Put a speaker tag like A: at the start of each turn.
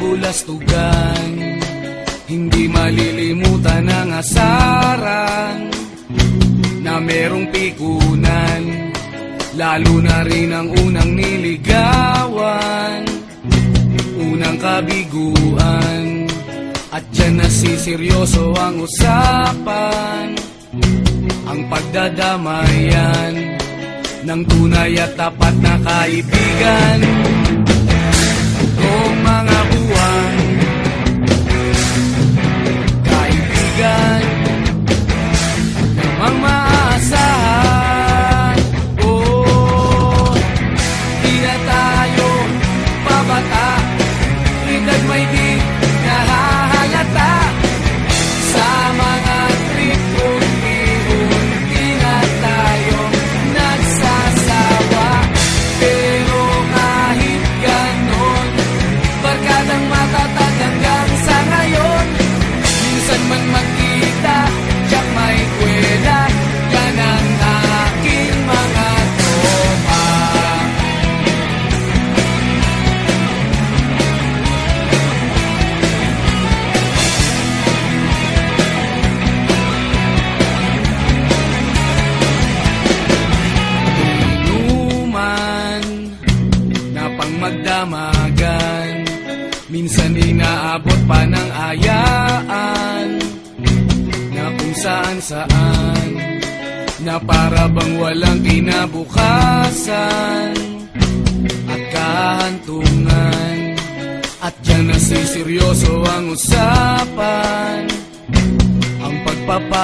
A: kabulastugan. Hindi malilimutan ang asaran na merong pikunan, lalo na rin ang unang niligawan, unang kabiguan. At dyan nasiseryoso ang usapan, ang pagdadamayan ng tunay at tapat na kaibigan. Kung mga buwan, kaibigan namang maaasahan. Oh, di na tayo babata, ika'y may di nahahalata sa mga trip unti-unti na tayo nagsasawa. Pero kahit ganon, barkadang matatag hanggang sa ngayon. Minsan man magkita, tiyak may kwela, yan ang aking mga tropa. Inuman na pang magdamagan, minsan inaabot pa ng ayaan, na kung saan-saan, na para bang walang kinabukasan at kahantungan. At dyan nasiseryoso ang usapan, ang pagpapa